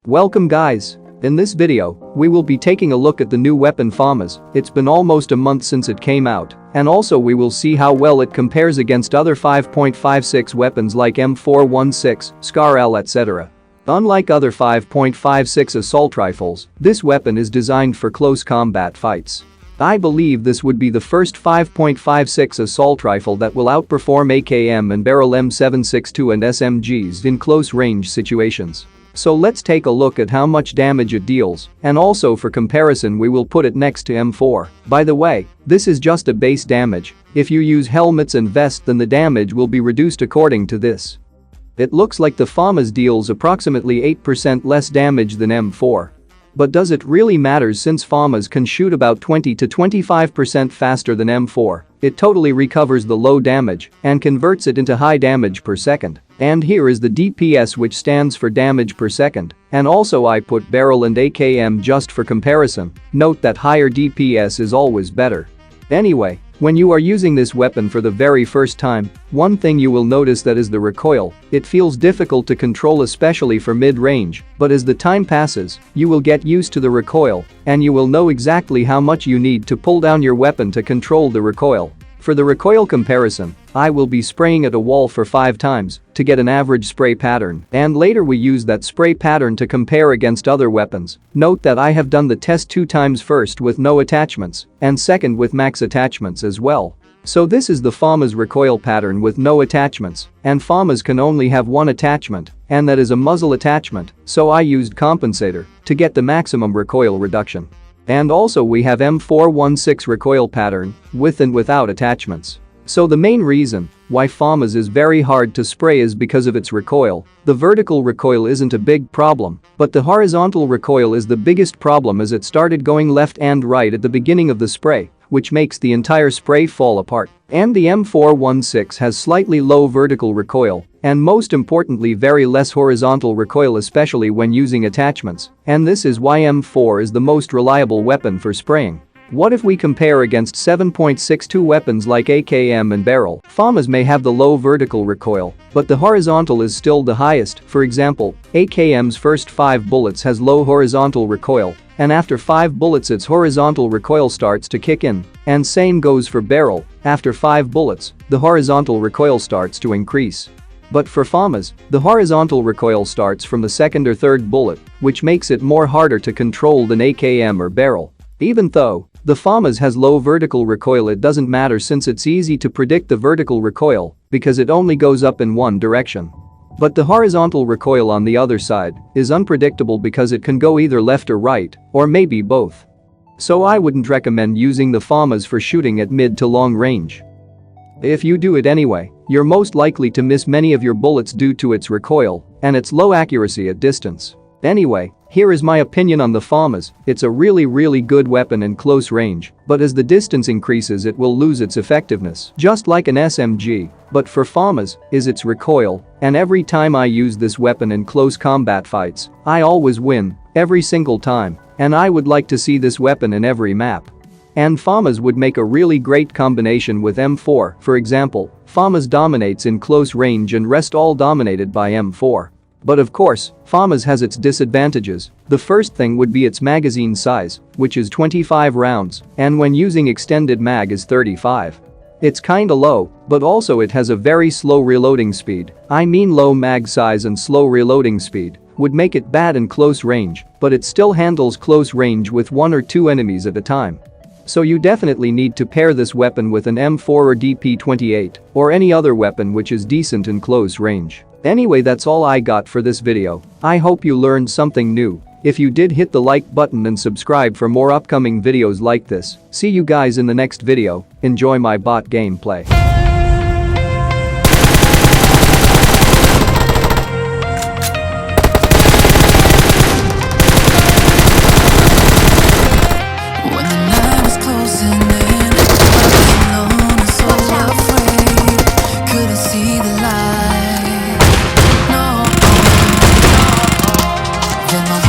Welcome guys. In this video, we will be taking a look at the new weapon Famas. It's been almost a month since it came out, and also we will see how well it compares against other 5.56 weapons like M416, SCAR-L etc. Unlike other 5.56 assault rifles, this weapon is designed for close combat fights. I believe this would be the first 5.56 assault rifle that will outperform AKM and Beryl M762 and SMGs in close range situations. So let's take a look at how much damage it deals, and also for comparison we will put it next to M4. By the way, this is just a base damage. If you use helmets and vest, then the damage will be reduced according to this. It looks like the Famas deals approximately 8% less damage than M4. But does it really matter, since Famas can shoot about 20 to 25% faster than M4? It totally recovers the low damage and converts it into high damage per second. And here is the DPS, which stands for damage per second. And also I put Beryl and AKM just for comparison. Note that higher DPS is always better. Anyway, when you are using this weapon for the very first time, one thing you will notice that is the recoil. It feels difficult to control, especially for mid-range, but as the time passes, you will get used to the recoil, and you will know exactly how much you need to pull down your weapon to control the recoil. For the recoil comparison, I will be spraying at a wall for 5 times to get an average spray pattern, and later we use that spray pattern to compare against other weapons. Note that I have done the test 2 times, first with no attachments and second with max attachments as well. So this is the Famas recoil pattern with no attachments, and Famas can only have one attachment, and that is a muzzle attachment, so I used compensator to get the maximum recoil reduction. And also we have M416 recoil pattern with and without attachments. So the main reason why Famas is very hard to spray is because of its recoil. The vertical recoil isn't a big problem, but the horizontal recoil is the biggest problem, as it started going left and right at the beginning of the spray, which makes the entire spray fall apart. And the M416 has slightly low vertical recoil, and most importantly very less horizontal recoil, especially when using attachments, and this is why M4 is the most reliable weapon for spraying. What if we compare against 7.62 weapons like AKM and Beryl? Famas may have the low vertical recoil, but the horizontal is still the highest. For example, AKM's first 5 bullets has low horizontal recoil, and after 5 bullets its horizontal recoil starts to kick in, and same goes for Beryl. After 5 bullets, the horizontal recoil starts to increase. But for Famas, the horizontal recoil starts from the second or third bullet, which makes it more harder to control than AKM or Beryl. Even though the Famas has low vertical recoil, it doesn't matter, since it's easy to predict the vertical recoil because it only goes up in one direction. But the horizontal recoil on the other side is unpredictable because it can go either left or right, or maybe both. So I wouldn't recommend using the Famas for shooting at mid to long range. If you do it anyway, you're most likely to miss many of your bullets due to its recoil and its low accuracy at distance. Anyway, here is my opinion on the Famas. It's a really good weapon in close range, but as the distance increases it will lose its effectiveness, just like an SMG. But for Famas is its recoil, and every time I use this weapon in close combat fights, I always win, every single time, and I would like to see this weapon in every map. And Famas would make a really great combination with M4. For example, Famas dominates in close range and rest all dominated by M4. But of course, Famas has its disadvantages. The first thing would be its magazine size, which is 25 rounds, and when using extended mag is 35. It's kinda low, but also it has a very slow reloading speed. I mean, low mag size and slow reloading speed would make it bad in close range, but it still handles close range with 1 or 2 enemies at a time. So you definitely need to pair this weapon with an M4 or DP28 or any other weapon which is decent in close range. Anyway, that's all I got for this video. I hope you learned something new. If you did, hit the like button and subscribe for more upcoming videos like this. See you guys in the next video. Enjoy my bot gameplay. Then